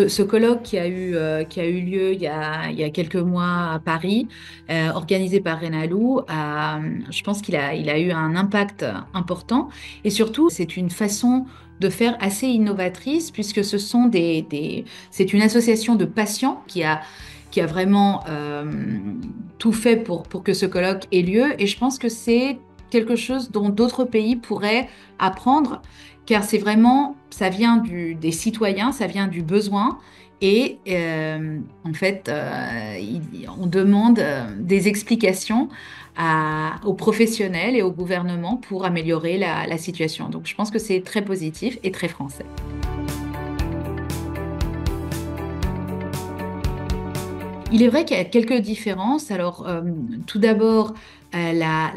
Ce colloque qui a eu lieu il y a quelques mois à Paris, organisé par Renalou, je pense il a eu un impact important. Et surtout, c'est une façon de faire assez innovatrice puisque c'est une association de patients qui a vraiment tout fait pour que ce colloque ait lieu. Et je pense que c'est quelque chose dont d'autres pays pourraient apprendre, car c'est vraiment, ça vient des citoyens, ça vient du besoin. Et en fait, on demande des explications aux professionnels et au gouvernement pour améliorer la situation. Donc je pense que c'est très positif et très français. Il est vrai qu'il y a quelques différences. Alors, tout d'abord, la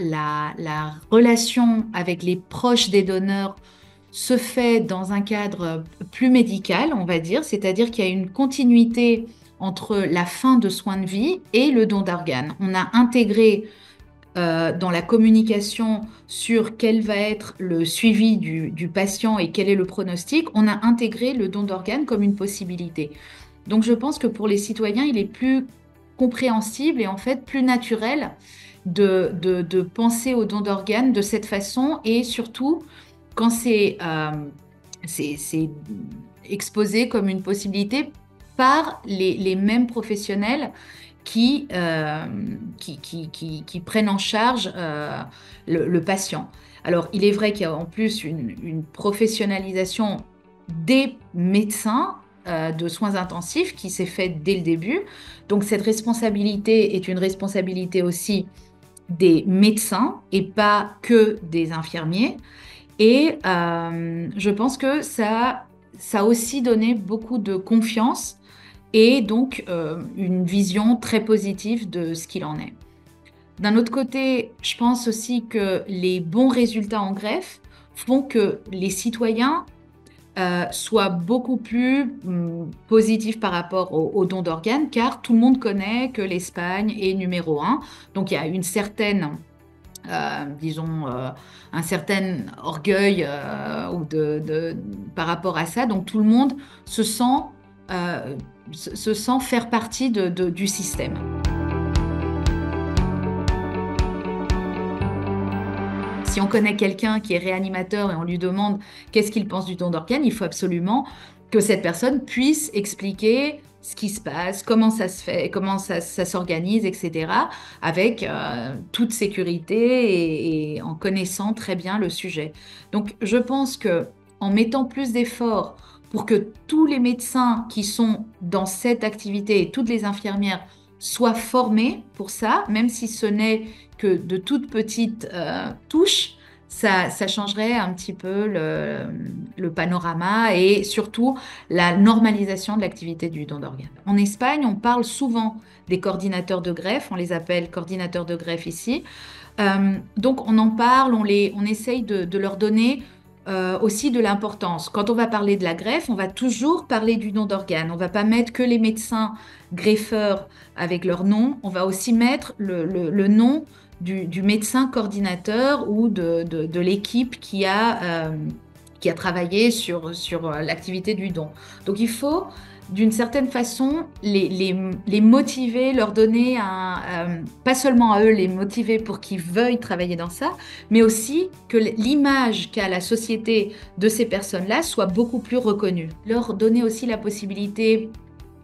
relation avec les proches des donneurs se fait dans un cadre plus médical, on va dire, c'est-à-dire qu'il y a une continuité entre la fin de soins de vie et le don d'organes. On a intégré dans la communication sur quel va être le suivi du patient et quel est le pronostic, on a intégré le don d'organes comme une possibilité. Donc je pense que pour les citoyens, il est plus compréhensible et en fait plus naturel de penser au don d'organes de cette façon, et surtout quand c'est exposé comme une possibilité par les mêmes professionnels qui prennent en charge le patient. Alors, il est vrai qu'il y a en plus une professionnalisation des médecins de soins intensifs qui s'est faite dès le début. Donc, cette responsabilité est une responsabilité aussi des médecins et pas que des infirmiers. Et je pense que ça a aussi donné beaucoup de confiance et donc une vision très positive de ce qu'il en est. D'un autre côté, je pense aussi que les bons résultats en greffe font que les citoyens soient beaucoup plus positifs par rapport au don d'organes, car tout le monde connaît que l'Espagne est numéro un. Donc il y a une certaine disons, un certain orgueil par rapport à ça. Donc tout le monde euh, se sent faire partie du système. Si on connaît quelqu'un qui est réanimateur et on lui demande qu'est-ce qu'il pense du don d'organes, il faut absolument que cette personne puisse expliquer ce qui se passe, comment ça se fait, comment ça s'organise, etc., avec toute sécurité et en connaissant très bien le sujet. Donc, je pense que en mettant plus d'efforts pour que tous les médecins qui sont dans cette activité et toutes les infirmières soient formés pour ça, même si ce n'est que de toutes petites touches, ça changerait un petit peu le panorama et surtout la normalisation de l'activité du don d'organes. En Espagne, on parle souvent des coordinateurs de greffe, on les appelle coordinateurs de greffe ici. Donc on en parle, on essaye de leur donner aussi de l'importance. Quand on va parler de la greffe, on va toujours parler du don d'organes. On ne va pas mettre que les médecins greffeurs avec leur nom, on va aussi mettre le nom du médecin coordinateur ou de l'équipe qui a travaillé sur l'activité du don. Donc il faut d'une certaine façon les motiver, leur donner pas seulement à eux les motiver pour qu'ils veuillent travailler dans ça, mais aussi que l'image qu'a la société de ces personnes-là soit beaucoup plus reconnue. Leur donner aussi la possibilité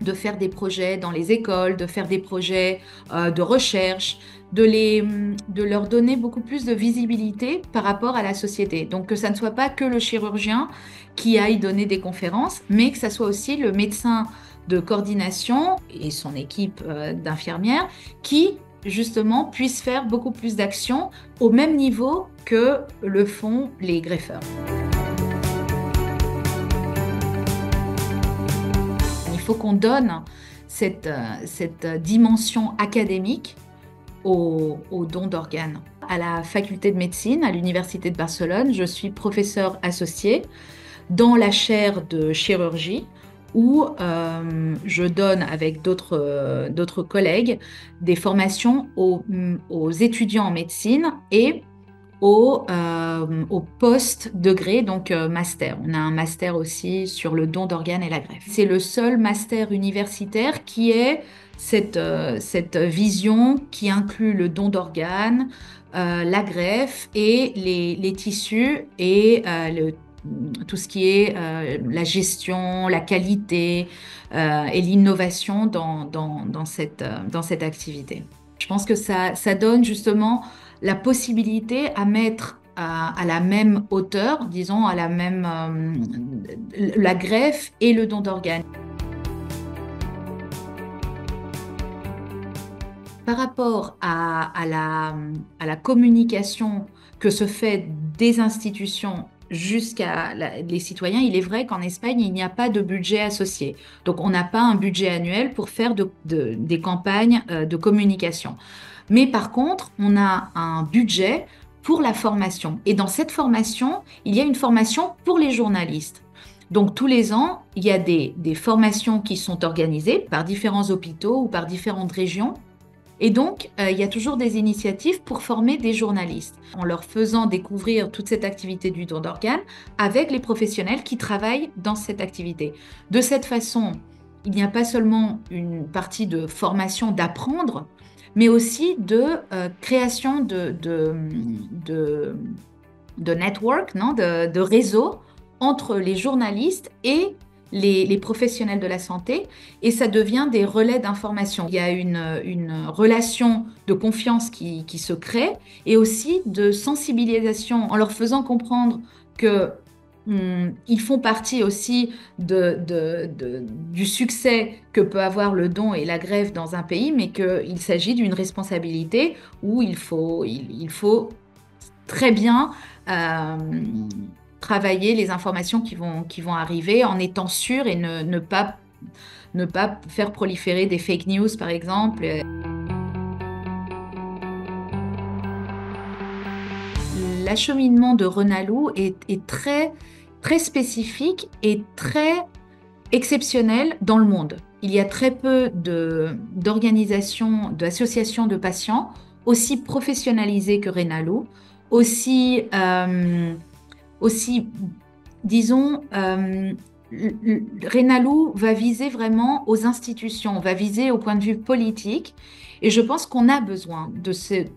de faire des projets dans les écoles, de faire des projets de recherche, de leur donner beaucoup plus de visibilité par rapport à la société. Donc que ça ne soit pas que le chirurgien qui aille donner des conférences, mais que ça soit aussi le médecin de coordination et son équipe d'infirmières qui justement puissent faire beaucoup plus d'actions au même niveau que le font les greffeurs. Il faut qu'on donne cette dimension académique au don d'organes. À la faculté de médecine, à l'Université de Barcelone, je suis professeure associée dans la chaire de chirurgie où je donne avec d'autres collègues des formations aux étudiants en médecine et au post-degré, donc master. On a un master aussi sur le don d'organes et la greffe. C'est le seul master universitaire qui ait cette vision qui inclut le don d'organes, la greffe et les tissus et tout ce qui est la gestion, la qualité et l'innovation dans cette activité. Je pense que ça donne justement la possibilité à mettre à la même hauteur, disons, à la même, la greffe et le don d'organes. Par rapport à la communication que se fait des institutions jusqu'à les citoyens, il est vrai qu'en Espagne, il n'y a pas de budget associé. Donc, on n'a pas un budget annuel pour faire des campagnes de communication. Mais par contre, on a un budget pour la formation. Et dans cette formation, il y a une formation pour les journalistes. Donc, tous les ans, il y a des formations qui sont organisées par différents hôpitaux ou par différentes régions. Et donc, il y a toujours des initiatives pour former des journalistes, en leur faisant découvrir toute cette activité du don d'organes avec les professionnels qui travaillent dans cette activité. De cette façon, il n'y a pas seulement une partie de formation, d'apprendre, mais aussi de création de network, non, de réseau entre les journalistes et les professionnels de la santé, et ça devient des relais d'information. Il y a une relation de confiance qui se crée, et aussi de sensibilisation en leur faisant comprendre que ils font partie aussi du succès que peut avoir le don et la greffe dans un pays, mais qu'il s'agit d'une responsabilité où il faut très bien travailler les informations qui vont arriver en étant sûr et ne pas faire proliférer des fake news, par exemple. L'acheminement de Renalou est très, très spécifique et très exceptionnel dans le monde. Il y a très peu d'organisations, d'associations de patients aussi professionnalisées que Renalou, aussi, disons, Renalou va viser vraiment aux institutions, va viser au point de vue politique, et je pense qu'on a besoin de ce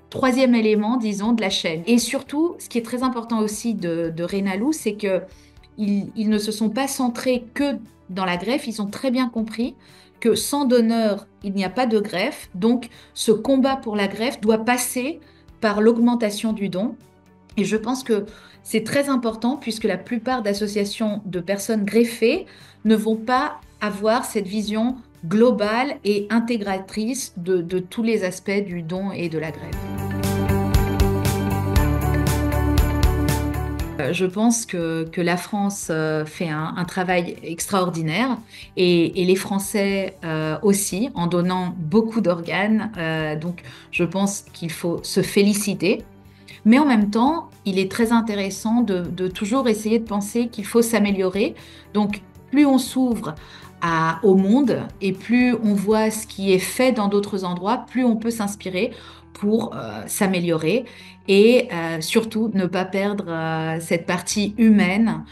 troisième élément, disons, de la chaîne. Et surtout, ce qui est très important aussi de Renalou, c'est qu'ils ne se sont pas centrés que dans la greffe, ils ont très bien compris que sans donneur, il n'y a pas de greffe, donc ce combat pour la greffe doit passer par l'augmentation du don. Et je pense que c'est très important puisque la plupart d'associations de personnes greffées ne vont pas avoir cette vision globale et intégratrice de tous les aspects du don et de la greffe. Je pense que la France fait un travail extraordinaire et les Français aussi, en donnant beaucoup d'organes. Donc, je pense qu'il faut se féliciter. Mais en même temps, il est très intéressant de toujours essayer de penser qu'il faut s'améliorer. Donc, plus on s'ouvre au monde et plus on voit ce qui est fait dans d'autres endroits, plus on peut s'inspirer pour s'améliorer et surtout ne pas perdre cette partie humaine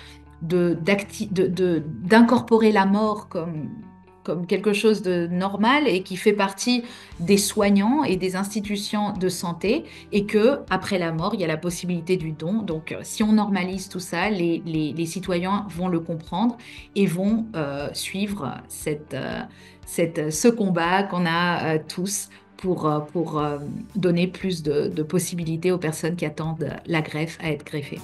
d'incorporer la mort comme quelque chose de normal et qui fait partie des soignants et des institutions de santé, et que après la mort, il y a la possibilité du don. Donc, si on normalise tout ça, les citoyens vont le comprendre et vont suivre ce combat qu'on a tous pour donner plus de possibilités aux personnes qui attendent la greffe à être greffées.